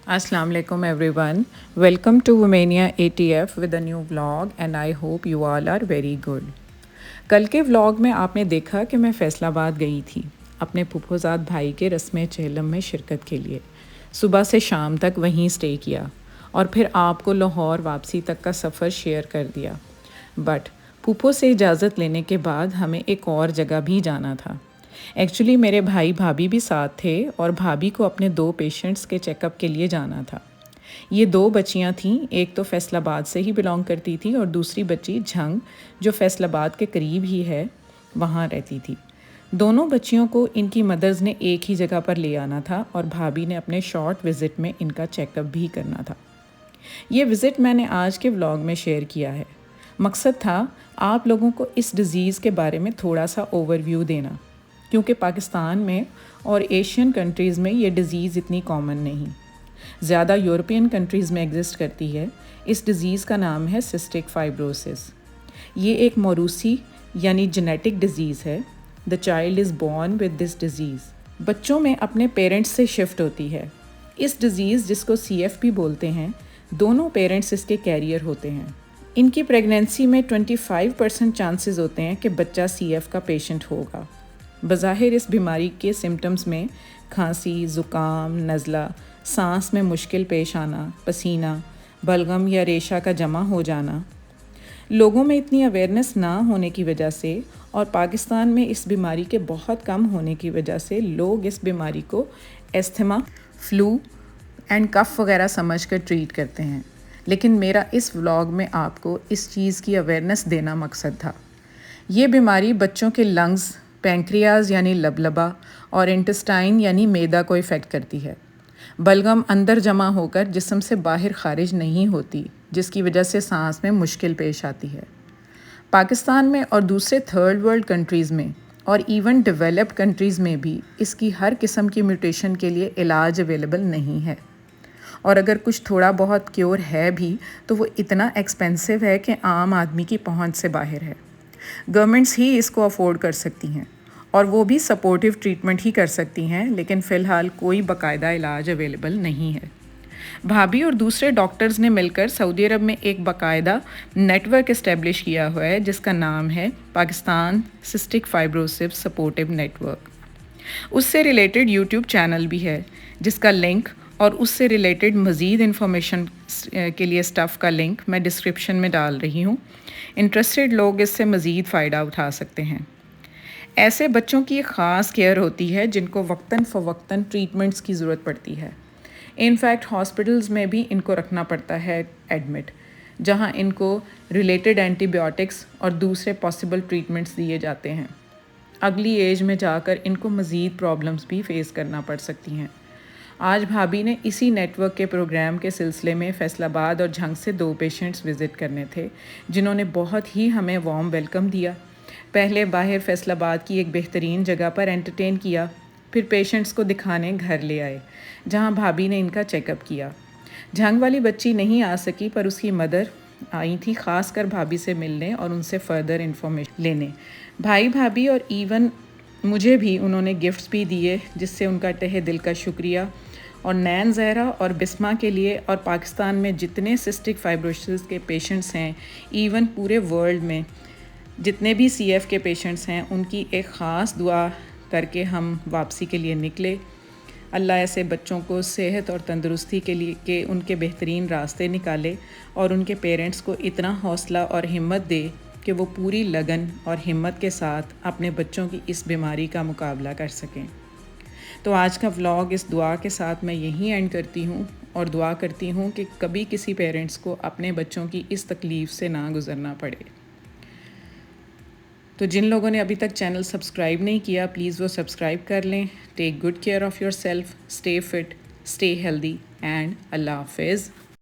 Assalamu alaikum everyone. Welcome to Womania ATF with a new vlog and I hope you all are very good. कल के vlog में आपने देखा कि मैं फैसलाबाद गई थी अपने फुफोजाद भाई के रस्म चेलम में शिरकत के लिए। सुबह से शाम तक वहीं स्टे किया और फिर आपको लाहौर वापसी तक का सफ़र शेयर कर दिया। बट फूफो से इजाज़त लेने के बाद हमें एक और जगह भी जाना था। एक्चुअली मेरे भाई भाभी भी साथ थे और भाभी को अपने 2 पेशेंट्स के चेकअप के लिए जाना था। ये 2 बच्चियां थीं, एक तो फैसलाबाद से ही बिलोंग करती थी और दूसरी बच्ची झंग जो फैसलाबाद के करीब ही है वहाँ रहती थी। दोनों बच्चियों को इनकी मदर्स ने एक ही जगह पर ले आना था और भाभी ने अपने शॉर्ट विज़िट में इनका चेकअप भी करना था। ये विज़िट मैंने आज के व्लॉग में शेयर किया है। मकसद था आप लोगों को इस डिज़ीज़ के बारे में थोड़ा सा ओवरव्यू देना, क्योंकि पाकिस्तान में और एशियन कंट्रीज़ में ये डिज़ीज़ इतनी कॉमन नहीं, ज़्यादा यूरोपियन कंट्रीज़ में एग्जिस्ट करती है। इस डिज़ीज़ का नाम है सिस्टिक फाइब्रोसिस। ये एक मौरूसी यानी जेनेटिक डिज़ीज़ है। The child is born with this disease. बच्चों में अपने पेरेंट्स से शिफ्ट होती है। इस डिज़ीज़ जिसको CFP बोलते हैं, दोनों पेरेंट्स इसके कैरियर होते हैं। इनकी प्रेगनेंसी में 25% चांसेस होते हैं कि बच्चा CF का पेशेंट होगा। बज़ाहिर इस बीमारी के सिम्टम्स में खांसी, ज़ुकाम, नज़ला, सांस में मुश्किल पेश आना, पसीना, बलगम या रेशा का जमा हो जाना। लोगों में इतनी अवेयरनेस ना होने की वजह से और पाकिस्तान में इस बीमारी के बहुत कम होने की वजह से लोग इस बीमारी को एस्थमा, फ्लू एंड कफ वगैरह समझकर ट्रीट करते हैं। लेकिन मेरा इस व्लॉग में आपको इस चीज़ की अवेयरनेस देना मकसद था। ये बीमारी बच्चों के लंग्स, पैंक्रियाज यानी लबलबा और इंटेस्टाइन यानी मैदा को इफ़ेक्ट करती है। बलगम अंदर जमा होकर जिस्म से बाहर खारिज नहीं होती, जिसकी वजह से सांस में मुश्किल पेश आती है। पाकिस्तान में और दूसरे थर्ड वर्ल्ड कंट्रीज़ में और इवन डेवलप्ड कंट्रीज़ में भी इसकी हर किस्म की म्यूटेशन के लिए इलाज अवेलेबल नहीं है, और अगर कुछ थोड़ा बहुत क्योर है भी तो वो इतना एक्सपेंसिव है कि आम आदमी की पहुंच से बाहर है। गवर्नमेंट्स ही इसको अफोर्ड कर सकती हैं और वो भी सपोर्टिव ट्रीटमेंट ही कर सकती हैं, लेकिन फ़िलहाल कोई बाकायदा इलाज अवेलेबल नहीं है। भाभी और दूसरे डॉक्टर्स ने मिलकर सऊदी अरब में एक बाकायदा नेटवर्क इस्टेब्लिश किया हुआ है जिसका नाम है Pakistan cystic fibrosis supportive network. उससे रिलेटेड यूट्यूब चैनल भी है जिसका लिंक और उससे रिलेटेड मज़ीद इन्फॉर्मेशन के लिए स्टफ़ का लिंक मैं डिस्क्रिप्शन में डाल रही हूँ। इंटरेस्टेड लोग इससे मज़ीद फ़ायदा उठा सकते हैं। ऐसे बच्चों की एक ख़ास केयर होती है जिनको वक्तन फ़वक्तन ट्रीटमेंट्स की ज़रूरत पड़ती है। इनफैक्ट हॉस्पिटल्स में भी इनको रखना पड़ता है एडमिट, जहाँ इनको रिलेटेड एंटीबायोटिक्स और दूसरे पॉसिबल ट्रीटमेंट्स दिए जाते हैं। अगली एज में जाकर इनको मज़ीद प्रॉब्लम्स भी फ़ेस करना पड़ सकती हैं। आज भाभी ने इसी नेटवर्क के प्रोग्राम के सिलसिले में फैसलाबाद और झंग से 2 पेशेंट्स विज़िट करने थे, जिन्होंने बहुत ही हमें वार्म वेलकम दिया। पहले बाहर फैसलाबाद की एक बेहतरीन जगह पर एंटरटेन किया, फिर पेशेंट्स को दिखाने घर ले आए, जहां भाभी ने इनका चेकअप किया। झंग वाली बच्ची नहीं आ सकी, पर उसकी मदर आई थी ख़ास कर भाभी से मिलने और उनसे फ़र्दर इन्फॉर्मेशन लेने। भाई भाभी और इवन मुझे भी उन्होंने गिफ्ट्स भी दिए, जिससे उनका तहे दिल का शुक्रिया। और नैन ज़हरा और बिस्मा के लिए और पाकिस्तान में जितने सिस्टिक फाइब्रोसिस के पेशेंट्स हैं, इवन पूरे वर्ल्ड में जितने भी CF के पेशेंट्स हैं, उनकी एक ख़ास दुआ करके हम वापसी के लिए निकले। अल्लाह ऐसे बच्चों को सेहत और तंदुरुस्ती के लिए के उनके बेहतरीन रास्ते निकाले और उनके पेरेंट्स को इतना हौसला और हिम्मत दे कि वो पूरी लगन और हिम्मत के साथ अपने बच्चों की इस बीमारी का मुकाबला कर सकें। तो आज का व्लॉग इस दुआ के साथ मैं यहीं एंड करती हूँ और दुआ करती हूँ कि कभी किसी पेरेंट्स को अपने बच्चों की इस तकलीफ़ से ना गुज़रना पड़े। तो जिन लोगों ने अभी तक चैनल सब्सक्राइब नहीं किया, प्लीज़ वो सब्सक्राइब कर लें। Take good care of yourself, stay fit, stay healthy and Allah हाफिज़।